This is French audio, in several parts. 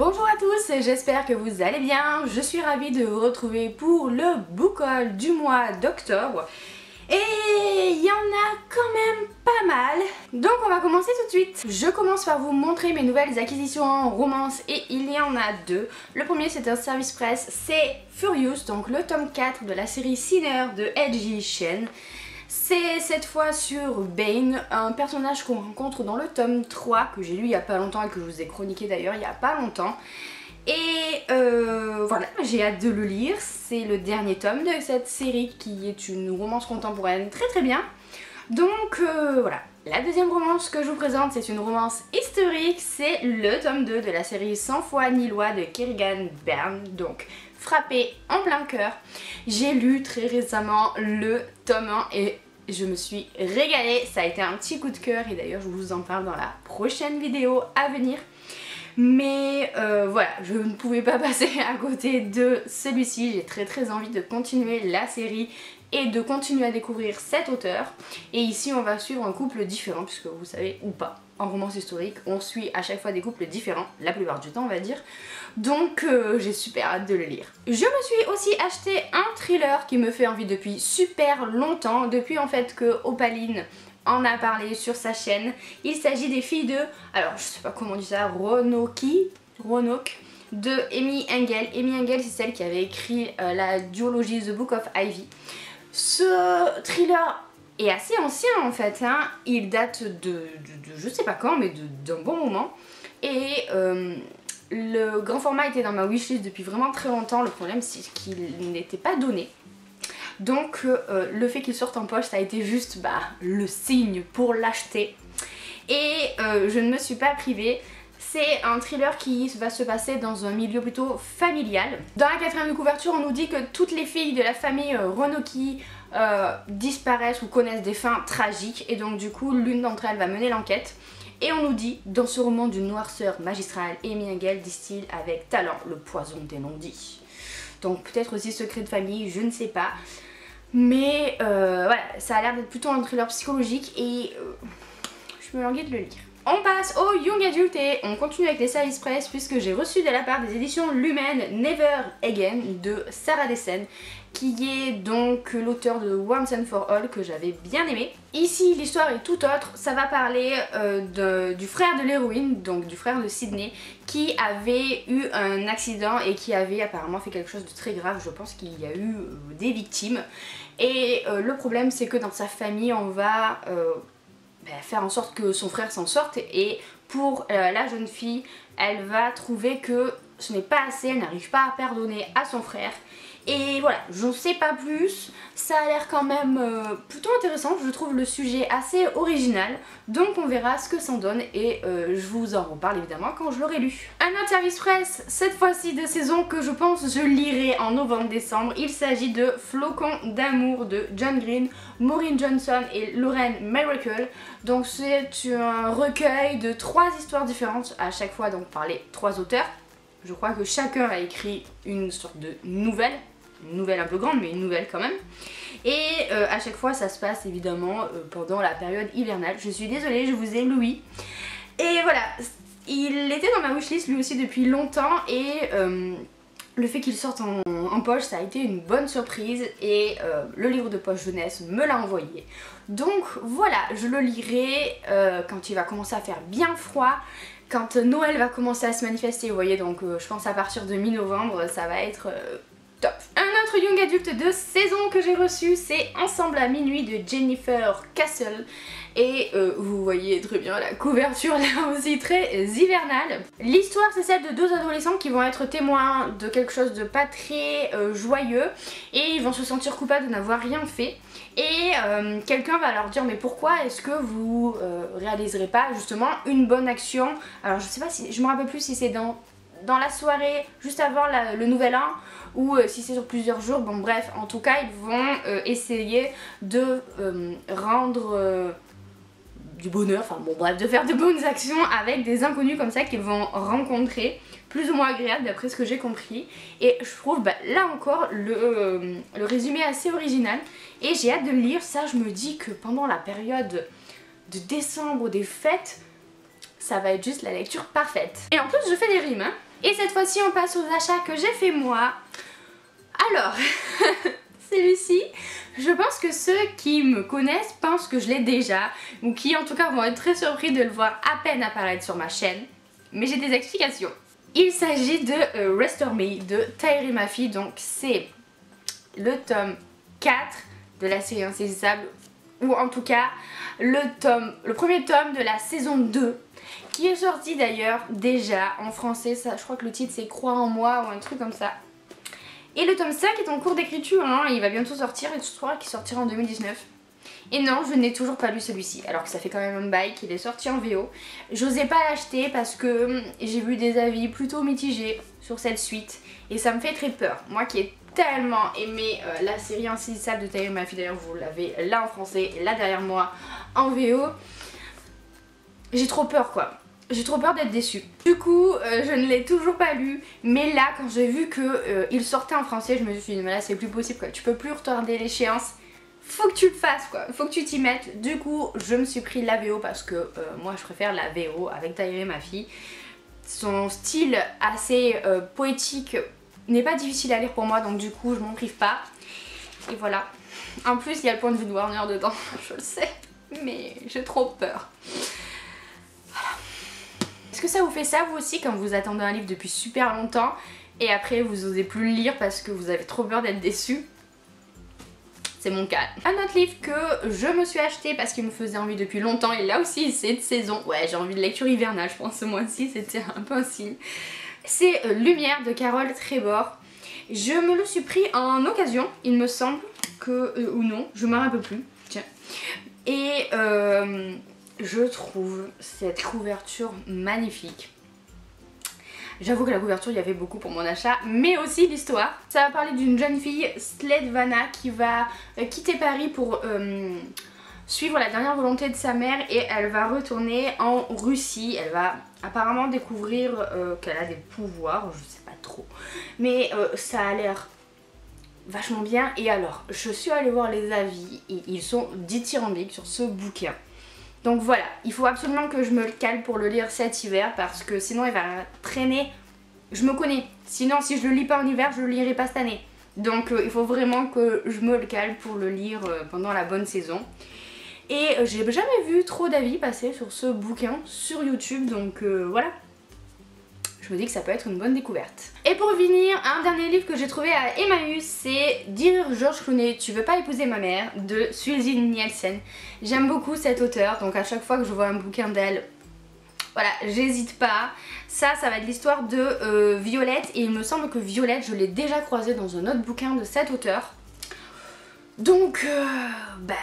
Bonjour à tous, j'espère que vous allez bien. Je suis ravie de vous retrouver pour le book haul du mois d'octobre. Et il y en a quand même pas mal. Donc on va commencer tout de suite. Je commence par vous montrer mes nouvelles acquisitions en romance et il y en a deux. Le premier c'est un service presse, c'est Furious, donc le tome 4 de la série Sinner de Eiji Shen. C'est cette fois sur Bane, un personnage qu'on rencontre dans le tome 3 que j'ai lu il y a pas longtemps et que je vous ai chroniqué d'ailleurs il y a pas longtemps. Et voilà, j'ai hâte de le lire. C'est le dernier tome de cette série qui est une romance contemporaine très bien. Donc voilà. La deuxième romance que je vous présente, c'est une romance historique, c'est le tome 2 de la série 100 fois ni loi de Kerrigan Byrne, donc frappé en plein cœur. J'ai lu très récemment le tome 1 et je me suis régalée, ça a été un petit coup de cœur et d'ailleurs je vous en parle dans la prochaine vidéo à venir. Mais voilà, je ne pouvais pas passer à côté de celui-ci, j'ai très envie de continuer la série et de continuer à découvrir cet auteur. Et ici on va suivre un couple différent, puisque vous savez ou pas, en romance historique on suit à chaque fois des couples différents, la plupart du temps on va dire. Donc j'ai super hâte de le lire. Je me suis aussi acheté un thriller qui me fait envie depuis super longtemps, depuis en fait que Opaline en a parlé sur sa chaîne. Il s'agit des filles de, alors je sais pas comment on dit ça, Roanoke de Amy Engel. Amy Engel c'est celle qui avait écrit la duologie The Book of Ivy. Ce thriller est assez ancien en fait, hein. Il date de je sais pas quand, mais d'un bon moment. Et le grand format était dans ma wishlist depuis vraiment très longtemps. Le problème c'est qu'il n'était pas donné. Donc le fait qu'il sorte en poche, ça a été juste le signe pour l'acheter. Et je ne me suis pas privée. C'est un thriller qui va se passer dans un milieu plutôt familial. Dans la quatrième de couverture, on nous dit que toutes les filles de la famille Roanoke disparaissent ou connaissent des fins tragiques. Et donc du coup, l'une d'entre elles va mener l'enquête. Et on nous dit, dans ce roman d'une noirceur magistrale, Amy Engel distille avec talent le poison des non-dits. Donc peut-être aussi secret de famille, je ne sais pas. Mais voilà, ça a l'air d'être plutôt un thriller psychologique et je me languis de le lire. On passe au Young Adult et on continue avec les services presse puisque j'ai reçu de la part des éditions Lumen Never Again de Sarah Dessen, qui est donc l'auteur de Once and for All que j'avais bien aimé. Ici l'histoire est tout autre, ça va parler du frère de l'héroïne, donc du frère de Sydney, qui avait eu un accident et qui avait apparemment fait quelque chose de très grave. Je pense qu'il y a eu des victimes et le problème c'est que dans sa famille on va faire en sorte que son frère s'en sorte et pour la jeune fille elle va trouver que ce n'est pas assez, elle n'arrive pas à pardonner à son frère. Et voilà, je ne sais pas plus, ça a l'air quand même plutôt intéressant, je trouve le sujet assez original, donc on verra ce que ça en donne et je vous en reparle évidemment quand je l'aurai lu. Un autre service presse, cette fois-ci de saison que je pense je lirai en novembre-décembre, il s'agit de Flocons d'amour de John Green, Maureen Johnson et Lauren Miracle. Donc c'est un recueil de 3 histoires différentes, à chaque fois donc par les 3 auteurs. Je crois que chacun a écrit une sorte de nouvelle. Une nouvelle un peu grande mais une nouvelle quand même. Et à chaque fois ça se passe évidemment pendant la période hivernale. Je suis désolée, je vous ai louis. Et voilà, il était dans ma wishlist lui aussi depuis longtemps et le fait qu'il sorte en poche ça a été une bonne surprise et le livre de poche jeunesse me l'a envoyé. Donc voilà, je le lirai quand il va commencer à faire bien froid. Quand Noël va commencer à se manifester, vous voyez, donc je pense à partir de mi-novembre, ça va être top. Un autre Young Adult de saison que j'ai reçu, c'est Ensemble à minuit de Jennifer Castle. Et vous voyez très bien la couverture là aussi très hivernale. L'histoire c'est celle de 2 adolescents qui vont être témoins de quelque chose de pas très joyeux et ils vont se sentir coupables de n'avoir rien fait. Et quelqu'un va leur dire mais pourquoi est-ce que vous réaliserez pas justement une bonne action. Alors je sais pas si, je me rappelle plus si c'est dans la soirée juste avant le nouvel an ou si c'est sur plusieurs jours, bon bref, en tout cas ils vont essayer de rendre du bonheur, enfin bon bref, de faire de bonnes actions avec des inconnus comme ça qu'ils vont rencontrer, plus ou moins agréables d'après ce que j'ai compris. Et je trouve là encore le résumé assez original et j'ai hâte de le lire. Ça je me dis que pendant la période de décembre des fêtes, ça va être juste la lecture parfaite. Et en plus je fais des rimes hein. Et cette fois-ci on passe aux achats que j'ai fait moi. Alors, celui-ci, je pense que ceux qui me connaissent pensent que je l'ai déjà, ou qui en tout cas vont être très surpris de le voir à peine apparaître sur ma chaîne. Mais j'ai des explications. Il s'agit de Restore Me de Taïri Mafi, donc c'est le tome 4 de la série Insaisissable, ou en tout cas le premier tome de la saison 2, qui est sorti d'ailleurs déjà en français. Ça, je crois que le titre c'est Crois en moi ou un truc comme ça. Et le tome 5 est en cours d'écriture, hein, il va bientôt sortir, et je crois qu'il sortira en 2019. Et non, je n'ai toujours pas lu celui-ci, alors que ça fait quand même un bail qu'il est sorti en VO. J'osais pas l'acheter parce que j'ai vu des avis plutôt mitigés sur cette suite, et ça me fait très peur. Moi qui ai tellement aimé la série Insaisissable de Taïri Mafi, d'ailleurs vous l'avez là en français et là derrière moi en VO, j'ai trop peur quoi. J'ai trop peur d'être déçue. Du coup, je ne l'ai toujours pas lu, mais là, quand j'ai vu qu'il sortait en français, je me suis dit, mais là, c'est plus possible quoi. Tu peux plus retarder l'échéance. Faut que tu le fasses quoi. Faut que tu t'y mettes. Du coup, je me suis pris la VO parce que moi, je préfère la VO avec Taïri Mafi. Son style assez poétique n'est pas difficile à lire pour moi, donc du coup, je m'en prive pas. Et voilà. En plus, il y a le point de vue de Warner dedans, je le sais, mais j'ai trop peur. Est-ce que ça vous fait ça vous aussi quand vous attendez un livre depuis super longtemps et après vous osez plus le lire parce que vous avez trop peur d'être déçu? C'est mon cas. Un autre livre que je me suis acheté parce qu'il me faisait envie depuis longtemps, et là aussi c'est de saison. Ouais, j'ai envie de lecture hivernale, je pense ce mois-ci, c'était un peu un signe. C'est Lumière de Carole Trébor. Je me le suis pris en occasion, il me semble que... ou non, je m'en rappelle plus. Tiens. Et je trouve cette couverture magnifique. J'avoue que la couverture, il y avait beaucoup pour mon achat, mais aussi l'histoire. Ça va parler d'une jeune fille, Sledvana, qui va quitter Paris pour suivre la dernière volonté de sa mère, et elle va retourner en Russie. Elle va apparemment découvrir qu'elle a des pouvoirs, je sais pas trop, mais ça a l'air vachement bien. Et alors, je suis allée voir les avis et ils sont dithyrambiques sur ce bouquin. Donc voilà, il faut absolument que je me le cale pour le lire cet hiver, parce que sinon il va traîner. Je me connais, sinon si je le lis pas en hiver, je le lirai pas cette année. Donc il faut vraiment que je me le cale pour le lire pendant la bonne saison. Et j'ai jamais vu trop d'avis passer sur ce bouquin sur YouTube, donc voilà. Je me dis que ça peut être une bonne découverte. Et pour finir, un dernier livre que j'ai trouvé à Emmaüs, c'est Dear George Clooney, tu veux pas épouser ma mère de Suzy Nielsen. J'aime beaucoup cette auteure, donc à chaque fois que je vois un bouquin d'elle, voilà, j'hésite pas. Ça va être l'histoire de Violette, et il me semble que Violette, je l'ai déjà croisée dans un autre bouquin de cet auteur. Donc, bah...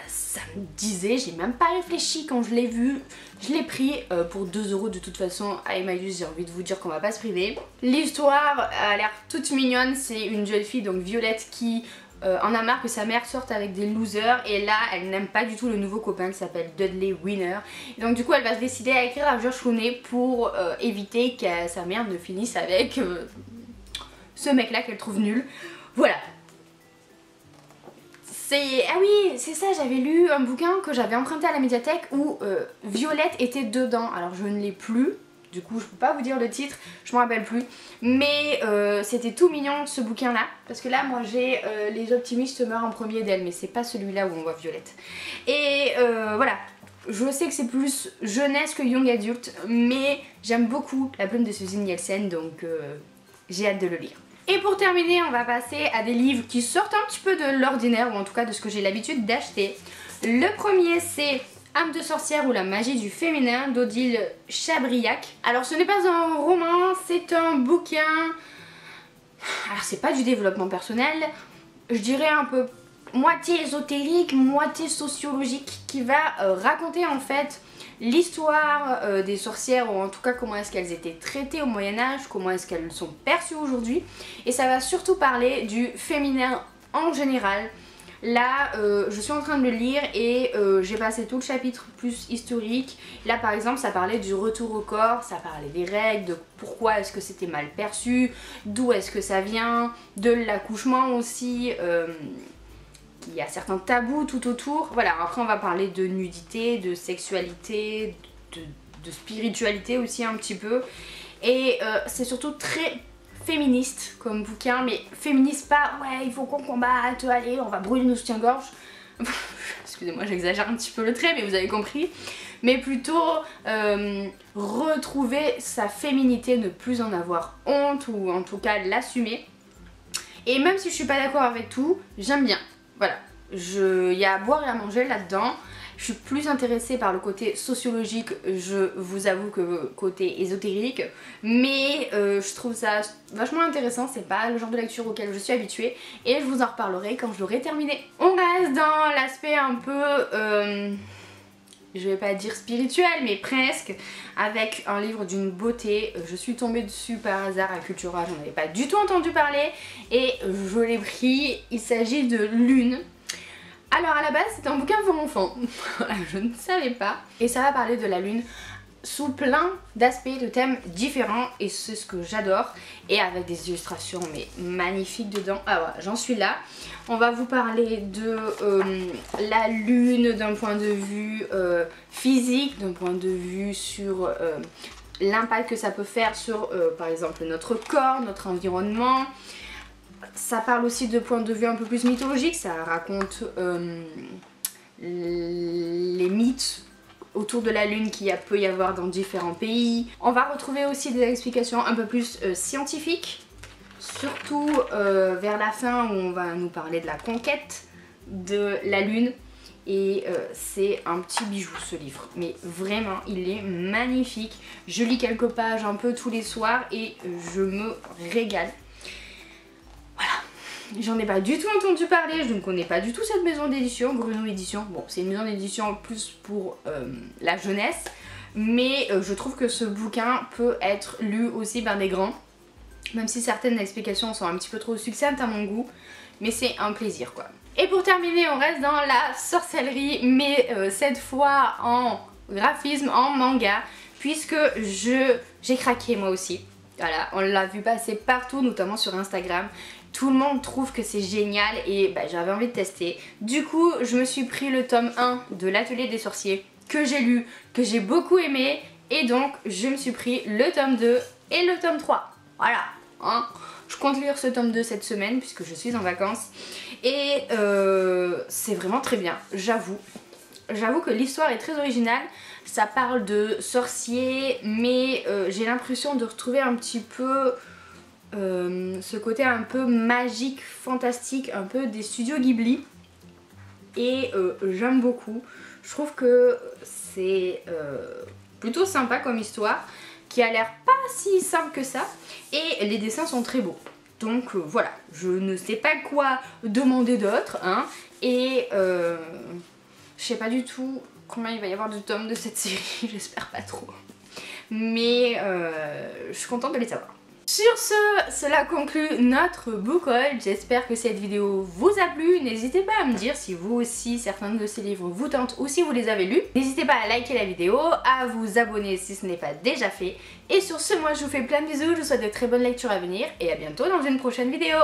ça me disait, j'ai même pas réfléchi quand je l'ai vu, je l'ai pris pour 2 € de toute façon à Emmaüs. J'ai envie de vous dire qu'on va pas se priver. L'histoire a l'air toute mignonne, c'est une jeune fille, donc Violette, qui en a marre que sa mère sorte avec des losers, et là elle n'aime pas du tout le nouveau copain qui s'appelle Dudley Winner. Et donc du coup elle va se décider à écrire à George Clooney pour éviter que sa mère ne finisse avec ce mec là qu'elle trouve nul. Voilà. Ah oui, c'est ça, j'avais lu un bouquin que j'avais emprunté à la médiathèque où Violette était dedans. Alors je ne l'ai plus, du coup je peux pas vous dire le titre, je m'en rappelle plus. Mais c'était tout mignon ce bouquin là, parce que là moi j'ai Les optimistes meurent en premier d'elle, mais c'est pas celui-là où on voit Violette. Et voilà, je sais que c'est plus jeunesse que young adulte, mais j'aime beaucoup la plume de Suzy Nielsen, donc j'ai hâte de le lire. Et pour terminer, on va passer à des livres qui sortent un petit peu de l'ordinaire, ou en tout cas de ce que j'ai l'habitude d'acheter. Le premier, c'est Âme de sorcière ou la magie du féminin d'Odile Chabriac. Alors ce n'est pas un roman, c'est un bouquin... Alors c'est pas du développement personnel, je dirais un peu moitié ésotérique, moitié sociologique, qui va raconter en fait l'histoire des sorcières, ou en tout cas comment est-ce qu'elles étaient traitées au Moyen-Âge, comment est-ce qu'elles sont perçues aujourd'hui. Et ça va surtout parler du féminin en général. Là, je suis en train de le lire et j'ai passé tout le chapitre plus historique. Là par exemple ça parlait du retour au corps, ça parlait des règles, de pourquoi est-ce que c'était mal perçu, d'où est-ce que ça vient, de l'accouchement aussi. Il y a certains tabous tout autour. Voilà, après on va parler de nudité, de sexualité, de spiritualité aussi un petit peu. Et c'est surtout très féministe comme bouquin, mais féministe pas ouais il faut qu'on combatte, allez on va brûler nos soutiens-gorge. Excusez-moi j'exagère un petit peu le trait mais vous avez compris. Mais plutôt retrouver sa féminité, ne plus en avoir honte ou en tout cas l'assumer. Et même si je suis pas d'accord avec tout, j'aime bien. Voilà, il y a à boire et à manger là-dedans. Je suis plus intéressée par le côté sociologique, je vous avoue, que côté ésotérique. Mais je trouve ça vachement intéressant, c'est pas le genre de lecture auquel je suis habituée. Et je vous en reparlerai quand je l'aurai terminé. On reste dans l'aspect un peu... je vais pas dire spirituel mais presque, avec un livre d'une beauté. Je suis tombée dessus par hasard à Cultura, j'en avais pas du tout entendu parler et je l'ai pris. Il s'agit de Lune. Alors à la base c'est un bouquin pour enfants, voilà, je ne savais pas. Et ça va parler de la lune sous plein d'aspects, de thèmes différents et c'est ce que j'adore. Et avec des illustrations mais magnifiques dedans. Ah voilà, j'en suis là. On va vous parler de la lune d'un point de vue physique, d'un point de vue sur l'impact que ça peut faire sur par exemple notre corps, notre environnement. Ça parle aussi de point de vue un peu plus mythologique, ça raconte les mythes autour de la lune qu'il peut y avoir dans différents pays. On va retrouver aussi des explications un peu plus scientifiques, surtout vers la fin où on va nous parler de la conquête de la lune. Et c'est un petit bijou ce livre, mais vraiment il est magnifique. Je lis quelques pages un peu tous les soirs et je me régale. J'en ai pas du tout entendu parler, je ne connais pas du tout cette maison d'édition, Gruneau Édition. Bon, c'est une maison d'édition plus pour la jeunesse, mais je trouve que ce bouquin peut être lu aussi par des grands, même si certaines explications sont un petit peu trop succinctes à mon goût, mais c'est un plaisir quoi. Et pour terminer, on reste dans la sorcellerie, mais cette fois en graphisme, en manga, puisque j'ai craqué moi aussi. Voilà, on l'a vu passer partout, notamment sur Instagram. Tout le monde trouve que c'est génial et bah, j'avais envie de tester. Du coup, je me suis pris le tome 1 de l'Atelier des Sorciers que j'ai lu, que j'ai beaucoup aimé. Et donc, je me suis pris le tome 2 et le tome 3. Voilà, hein. Je compte lire ce tome 2 cette semaine puisque je suis en vacances. Et c'est vraiment très bien, j'avoue. J'avoue que l'histoire est très originale. Ça parle de sorciers, mais j'ai l'impression de retrouver un petit peu... ce côté un peu magique, fantastique, un peu des studios Ghibli. Et j'aime beaucoup. Je trouve que c'est plutôt sympa comme histoire, qui a l'air pas si simple que ça. Et les dessins sont très beaux. Donc voilà, je ne sais pas quoi demander d'autre, hein. Et je sais pas du tout combien il va y avoir de tomes de cette série, j'espère pas trop. Mais je suis contente de les savoir. Sur ce, cela conclut notre book haul. J'espère que cette vidéo vous a plu. N'hésitez pas à me dire si vous aussi certains de ces livres vous tentent ou si vous les avez lus. N'hésitez pas à liker la vidéo, à vous abonner si ce n'est pas déjà fait. Et sur ce, moi je vous fais plein de bisous, je vous souhaite de très bonnes lectures à venir et à bientôt dans une prochaine vidéo.